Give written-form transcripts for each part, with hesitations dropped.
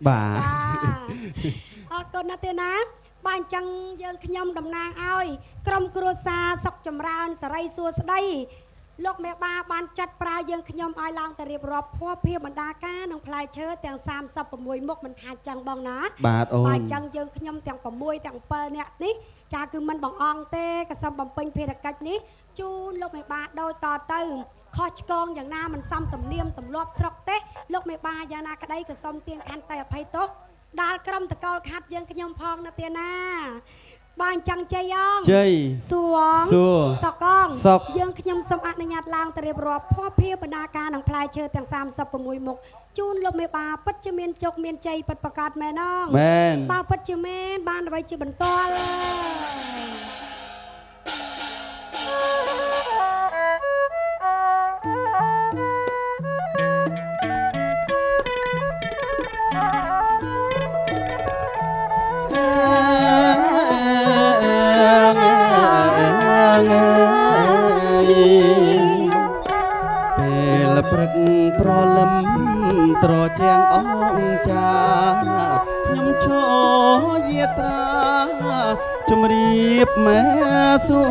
บ่าก็นาเตนะบ้านจังยังขยมดำนางอ้อยกรมกรัวซาสกจำรานสไรสัวสไดลูกแม่บ้าบ้านจัดปลายังขยมอ้อยลางแต่เรียบรอบพ่อเพียบรรดาการน้องพลายเชิดแต่ง30 ประมวยมกมันขาดจังบองนะบาทโอนบ้านจังยังขยมแต่งประมวยแต่งเปิลเนี่ยนี่จ่าคือมันบองอองเต้กระซำบำเพ็ญเพรกัดนี้จูนลูกแม่บ้าโดยต่อเติมคอชกองอย่างหน้ามันซ้ำตำเนียมตำรวบสกเต้ลูกแม่บ้ายานากระไดกระซำเตียนคันแต่อภัยโตดาลกรมตะกอลคัดยังขยมพองนาเตียนาบ้านจังเจยองเจยสวงสกองยังขยมสมอันญาตลางตะเรียบรอบพ่อเพียบรรดาการหนังพลายเชิดแต่ง30 ประมวยมกจูนลมเมบาปัจจเมียนจกเมียนใจปัดประกาศแม่น้องแม่นบ้าปัจจเมียนบ้านไว้จีบันตอลព្រឹកប្រលឹមត្រជាងអងចាខ្ញុំឈរយាត្រាជំរាបម៉ែសួ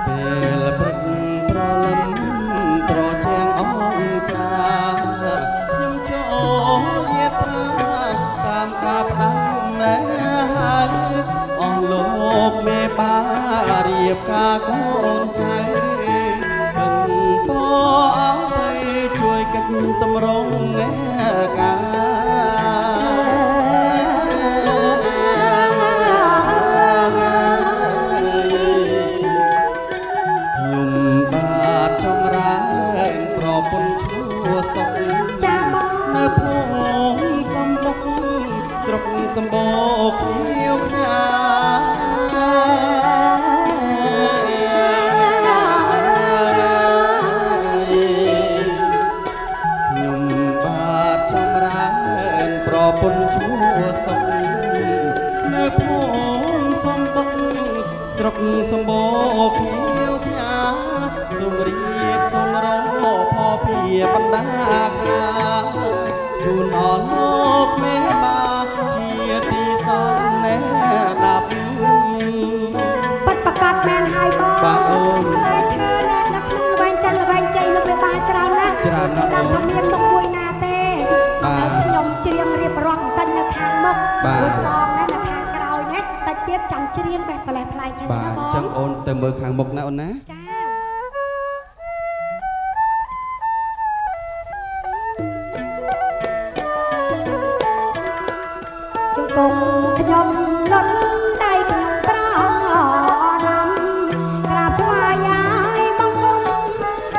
ពេលព្រឹកប្រលឹមត្រជាងអងចាខ្ញុំឈរយាត្រាតាមការផ្ដាំម៉ែអស់លោកមេបារៀបការកូនចៅពឹងពអស់ទៅជួយកាត់តម្រង់កាខ្ញុំបាទចម្រើនប្រពន្ធឈ្មោះសុកចាបងនៅភូមិសំបុកស្រុកសម្បូរខៀវខ្ញាខ្ញុំបាទចម្រើនប្រពន្ធឈ្មោះសុកនៅភូមិសំបុកស្រុកសម្បូរខៀវខ្ញាសូមរៀបសូមរកផភាបណ្ដាការជូនអស់លោកមេបាជាទីសន្នេដាប់ปัดประกาศแมนไฮบอลបាទអូនហើយឈើណាស់នៅក្នុងល្បែងចាស់ល្បែងជ័យលោកមេបាច្រើនណាស់ច្រើនណាស់អូនថាមានមុខមួយណាទេហើយខ្ញុំច្រៀងរៀបរាប់បន្តិចនៅខាងមុខមួយបងណានៅខាងក្រោយណាតិចទៀតចាំច្រៀងបេះផ្លែផ្លែឈើណាបាទបងអញ្ចឹងអូនទៅមើលខាងមុខណាអូនណាចាជង្គង់ខ្ញុំលត់ដៃខ្ញុំប្រណំក្រាបថ្វាយឲ្យបង្គំ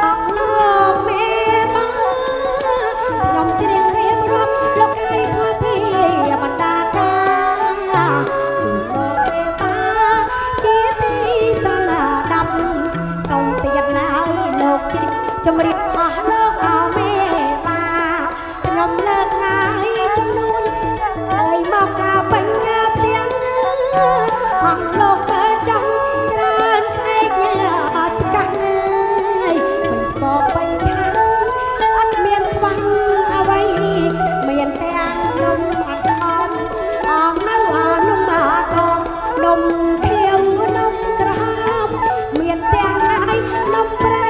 អរលោកមេបាខ្ញុំច្រៀងរៀបរាប់លោកកាយភ័ព្វភាបណ្ដាការជូនលោកមេបាជាទីសន្តាដាប់សូមទៀតណាឲ្យលោកច្រៀងជំរាបអស់លោកអោមេបាខ្ញុំលើកណាយចំនួនអើយមកកាបញ្ញាព្រៀងអស់លោកបើចំច្រើនស្អែកញ៉ាស្កាត់ហើយពេញស្ពកពេញថាំងអត់មានខ្វះអ្វីមានទាំងនំអត់ស្អំអងនៅនំអាកងនំខៀវនំក្រហមមានទាំងហើយនំប្រៃ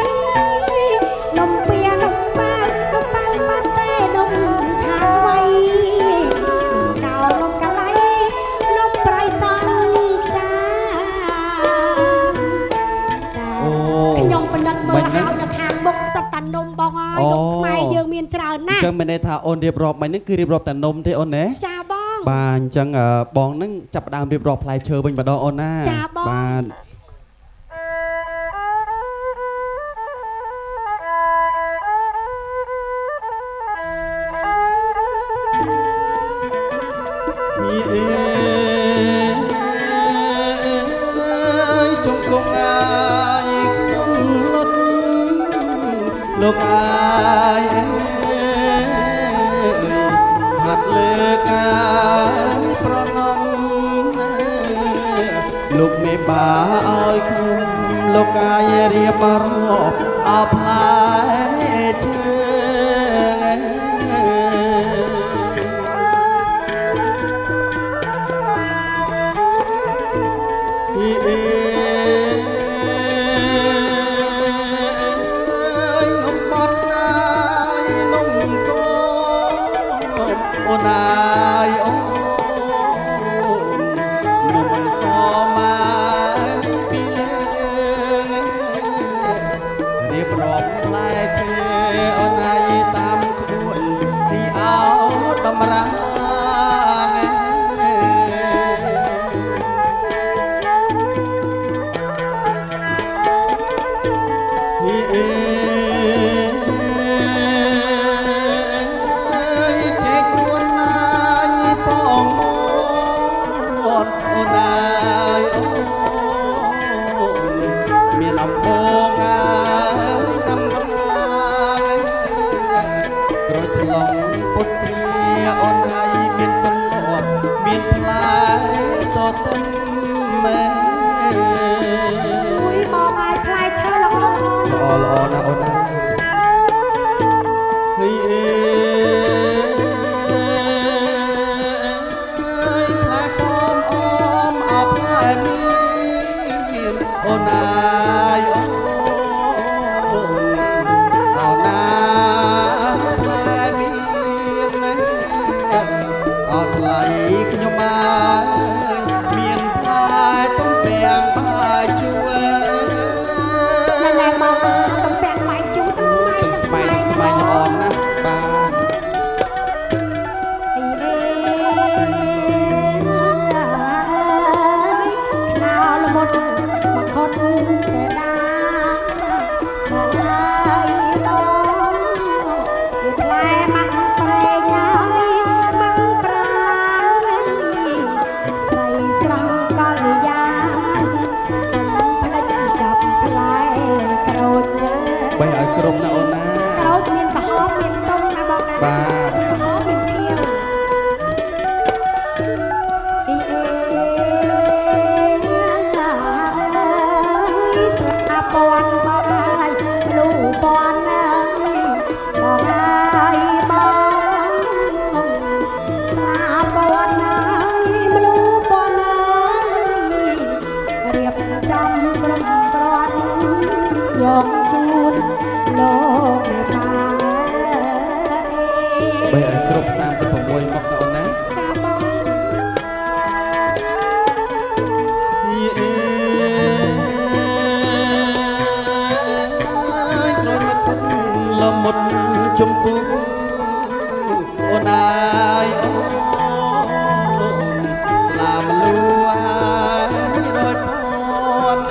នំពៀនំប៉ាវនំប៉ាវប៉ាតេនំឆាខ្វៃនំកោនំកាឡៃនំប្រៃសង់ខ្ចាអូខ្ញុំបណ្ឌិតមើលហើយនៅខាងមុខសត្វតានំបងហើយនំខ្មែរយើងមានច្រើនណាស់អញ្ចឹងមានន័យថាអូនរៀបរាប់មិញហ្នឹងគឺរៀបរាប់តែនំទេអូនណាចាបងបាទអញ្ចឹងបងហ្នឹងចាប់ផ្ដើមរៀបរាប់ផ្លែឈើវិញម្ដងអូនណាចាបងបាទជង្គង់អាយខ្ញុំលត់លោកអាយហាត់លើកាយប្រណំលោកមេបាឲ្យខ្ញុំ លោកកាយរៀបរកអោផ្លែឈើអូនអាយអូនំសមកពីលើរៀបរាប់ផ្លែឈើអូនអាយតាមក្បួនទីអោតម្រាអូនអាយអូអោណាផ្លែមានអត់ថ្លៃខ្ញុំអើយមានផ្លែទំពាំងបាយជូរណែមកទំពាំងបាយជូរទាំងស្មៃល្អណាស់បាទបីឲ្យក្រុមណាអូនណាក្រូចមានក្រហមមានតុងណាបងណាបាទក្រហមមានខៀវស្លាបពាន់បងហើយលូពាន់បងហើយបងស្លាបពាន់ហើយលូពាន់ហើយរៀបចំគ្រប់គ្រាន់យកជូនលោកមេបាងបីឲ្យគ្រប់36មុខណាអូនណាចាបងក្រោយមកខុតលមុតជំពូអូនអាយអូស្លាមលូហើយរយពាន់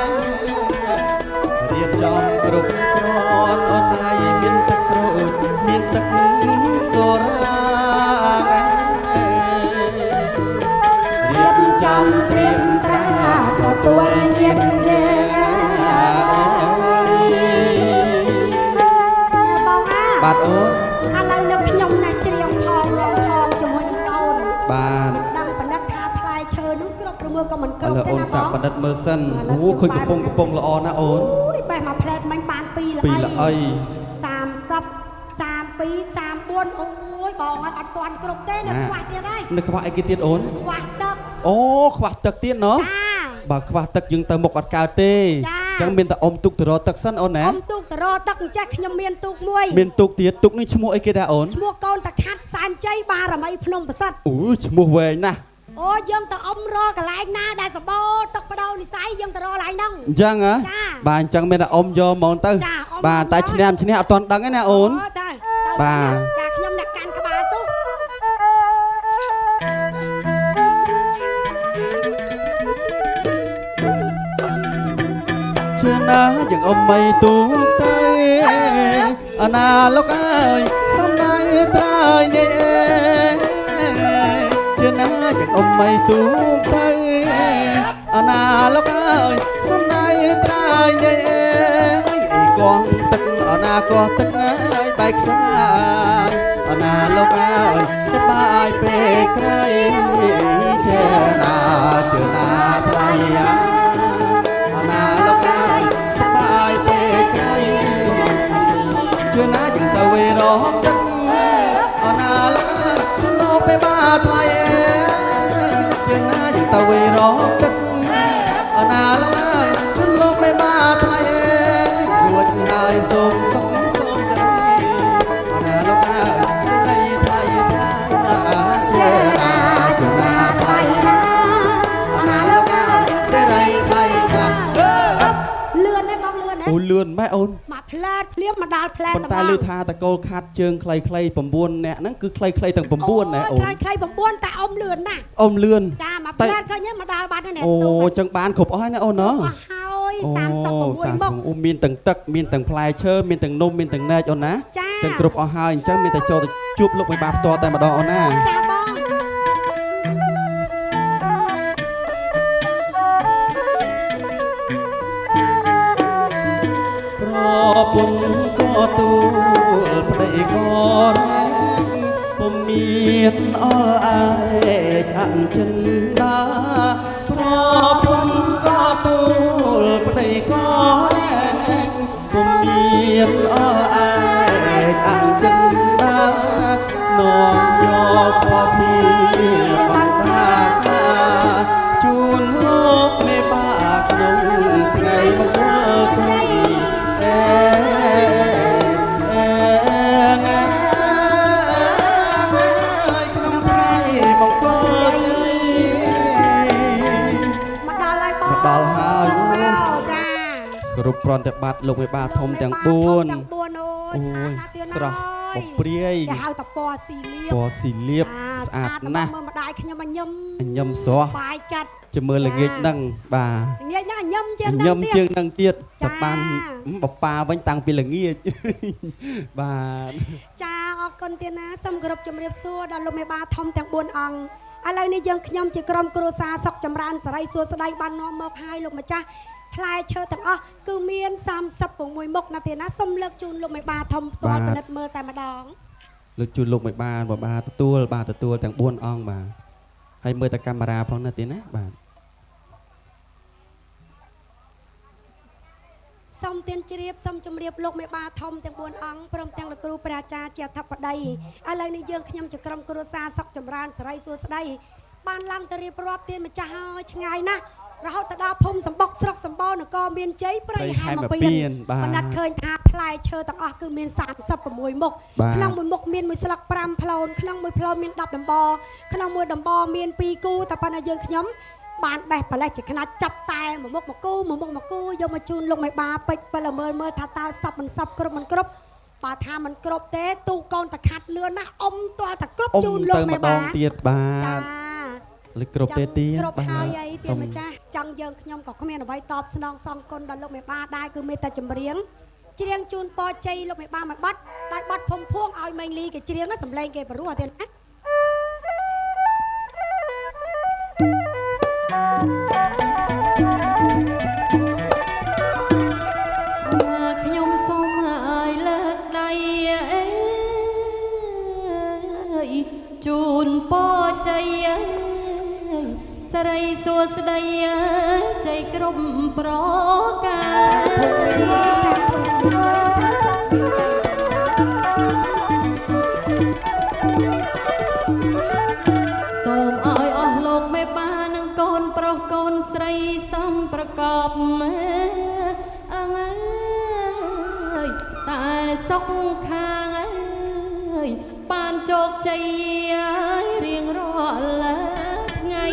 រៀបចំគ្រប់គ្រាន់អូនអាយមានទឹកក្រូចមានទឹកសូរ៉ារៀបចំត្រៀមត្រាទទួលញាតិយើងបងបាទអូនឥឡូវនៅខ្ញុំណាច្រៀងផងរងផងជាមួយនឹងកូនបាទដឹងបណ្ឌិតថាផ្លែឈើនោះគ្រប់ព្រមក៏មិនគ្រប់ទេណាបងអូនសាក់បណ្ឌិតមើលសិនអូឃើញកំពុងល្អណាអូនអូយបេះមកផ្លែតមិញបាន2ល្អី30 32 34អូយបងអត់ទាន់គ្រប់ទេនៅខ្វះទៀតហើយនៅខ្វះអីគេទៀតអូនខ្វះទឹកអូខ្វះទឹកទៀតណោះចាបើខ្វះទឹកយើងទៅមុខអត់កើតទេអញ្ចឹងមានតែអ៊ំទុកទៅរកទឹកសិនអូនណាអ៊ំទុកទៅរកទឹកអញ្ចេះខ្ញុំមានទូកមួយមានទូកទៀតទូកនេះឈ្មោះអីគេដែរអូនឈ្មោះកូនតាខាត់សែនជ័យបារមីភ្នំប្រសិទ្ធអូឈ្មោះវែងណាស់អូយើងទៅអ៊ំរកកន្លែងណាដែលសបោទឹកបដោនិស័យយើងទៅរកកន្លែងហ្នឹងអញ្ចឹងហ៎បាទអញ្ចឹងមានតែអ៊ំយកហ្មងទៅបាទតែឈ្នះអត់ទាន់ដឹងទេណាអូនបាទចាខ្ញុំអ្នកកាន់ក្បាលទូកឈឺណាស់យ៉ាងអ៊ំមិនទូកទៅអណាលោកអើយសំដៅត្រើយនេះឈឺណាស់យ៉ាងអ៊ំមិនទូកទៅអណាលោកអើយសំដៅត្រើយនេះអីកងទឹកអណាកោះទឹកអើយបែកខ្សាយអណាលោកអើយសប្បាយពេកក្រៃជើណាថ្លៃអណាលោកអើយស តើវីរកទឹកអណាលឡើយជន់លោកមេបាថ្លៃរួចហើយសូមសុខសូមសេរីអណាលោកអើយសេរីថ្លៃថ្លាចេរាជណាថ្លៃណាអណាលោកអើយសេរីថ្លៃថ្លាលឿនទេបងលឿនទេអូលឿនម៉ែអូនមកផ្លែតភ្លាមមកដល់ផ្លែត ប៉ុន្តែលឺថាតកូលខាត់ជើងខ្លីៗ9នាក់ហ្នឹងគឺខ្លីៗទាំង9ណែអូនខ្លី9តែអ៊ំលឿនណាអ៊ំលឿនចាមកផ្លែតឃើញមកដល់បាត់ហ្នឹងអូចឹងបានគ្រប់អស់ហើយណាអូនណោះហើយ36មុខអូមានទាំងទឹកមានទាំងផ្លែឈើមានទាំងនំមានទាំងណែកអូនណាចឹងគ្រប់អស់ហើយអញ្ចឹងមានតែចូលទៅជួបលោកមេបាផ្ទាល់តែម្ដងអូនណាចាបងប្រពន្ធក៏ទូលប្តីក៏រែកពុំមានអល់អាយអញ្ចិនដាប្រពន្ធក៏ទូលប្តីក៏រែកពុំមានអល់អាយអញ្ចិនដានាំយកពពីបានតាជូនលោកមេបាក្នុងថ្ងៃមង្គលជ័យក្នុងថ្ងៃមង្គលជ័យមកដល់ហើយបងដល់ហើយចាគ្រប់ប្រតិបត្តិលោកមេបាធំទាំង4អូយស្អាតណាស់ទៀតណាស្រស់បំព្រាយគេហៅតែពណ៌ស៊ីលៀបពណ៌ស៊ីលៀបស្អាតណាស់មើលម្ដាយខ្ញុំញញឹមស្រស់បាយចាត់ចាំមើលល្ងាចហ្នឹងបាទល្ងាចហ្នឹងញឹមជាងហ្នឹងទៀតតែបានបបាវិញតាំងពីល្ងាចបាទចាអរគុណទៀតណាសូមគោរពជំរាបសួរដល់លោកមេបាធំទាំង4អង្គឥឡូវនេះយើងខ្ញុំជាក្រុមគ្រួសារសុកចម្រើនសេរីសួស្ដីបាននាំមកឲ្យលោកម្ចាស់ផ្លែឈើទាំងអស់គឺមាន36មុខណាទៀតណាសូមលើកជូនលោកមេបាធំផ្ទាល់ពិនិត្យមើលតែម្ដងលើកជូនលោកមេបាទទួលទាំង4អង្គបាទហើយមើលតែកាមេរ៉ាផងណាទៀតណាបាទសូមទានជ្រាបសូមជម្រាបលោកមេបាធំទាំង4អង្គព្រមទាំងលោកគ្រូព្រះអាចារ្យជាអធិបតីឥឡូវនេះយើងខ្ញុំជាក្រុមគ្រួសារសុកចម្រើនសេរីសួស្ដីបានឡើងទៅរៀបរាប់ទានម្ចាស់ហើយឆ្ងាយណាស់រហូតទៅដល់ភូមិសម្បុកស្រុកសម្បូរនគរមានជ័យព្រៃហែមពៀនបណ្ដាត់ឃើញថាផ្លែឈើទាំងអស់គឺមាន36មុខក្នុងមួយមុខមានមួយស្លឹក5ផ្លូនក្នុងមួយផ្លូនមាន10ដំបក្នុងមួយដំបមាន2គូតែប៉ុន្តែយើងខ្ញុំបានបេះប្រលេះជាខ្នាតចាប់តែមួយមុខមួយគូយកមកជូនលោកមេបាពេជ្រពេលមើលថាតើសពមិនសពគ្រប់មិនគ្រប់បើថាមិនគ្រប់ទេទូកូនតខាត់លឿនណាស់អ៊ំទាល់តែគ្រប់ជូនលោកមេបាទៀតបាទលើគ្រប់ទេទៀតគ្រប់ហើយអីទៀតម្ចាស់ចង់យើងខ្ញុំក៏គ្មានអ្វីតបស្នងសងគុណដល់លោកមេបាដែរគឺមានតែចម្រៀងច្រៀងជូនពរជ័យលោកមេបាមួយបាត់តែបាត់ភុំភួងឲ្យម៉េងលីគេច្រៀងសម្លេងគេព្រោះអត់ទេណាខ្ញុំសូមឲ្យលើកដៃជូនពរជ័យសេរីសួស្ដីជ័យគ្រប់ប្រការសាធុមានជ័យសាធុមានជ័យសូមឲ្យអស់លោកមេបានិងកូនប្រុសកូនស្រីសំប្រកបអើយតែសុខខាងបានជោគជ័យរៀងរាល់ថ្ងៃ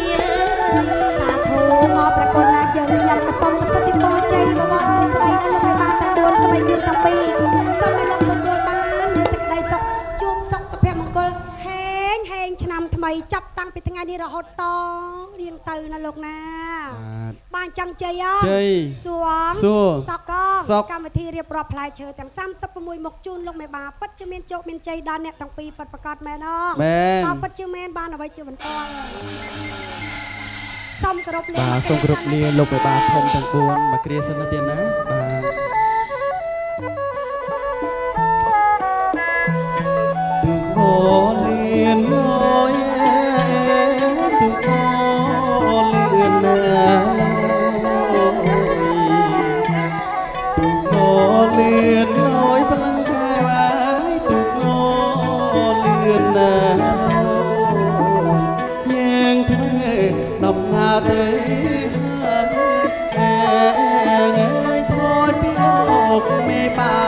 សាធុអរប្រគុណណាស់យើងខ្ញុំក៏សូមប្រសិទ្ធពរជ័យបវរសួស្ដីដល់លោកមេបាទាំង4សម័យគ្រូទាំង2សូមឲ្យលោកទទួលបាននូវសេចក្តីសុខជួបសុខសុភមង្គលហេងឆ្នាំថ្មីចាប់តាំងពីថ្ងៃនេះរហូតតរៀងទៅណាលោកណាបានចង់ជ័យអជ័យសួងសកកម្មវិធីរៀបរាប់ផ្លែឈើទាំង36មុខជូនលោកមេបាពិតជាមានជោគមានជ័យដល់អ្នកទាំងពីរពិតប្រាកដមែនអត់បើពិតជាមែនបានអ្វីជាបន្តសូមគោរពលាសូមគោរពលាលោកមេបាធំទាំង4មកគ្រាសិនទៀតណាបាទទូកោលៀនលយទូកោលឿនណាទូកោលឿនលយបលង្កាយទូកោលឿនណាយើងធ្វើដំណើរ ទេហើយថយពីលោកមេបា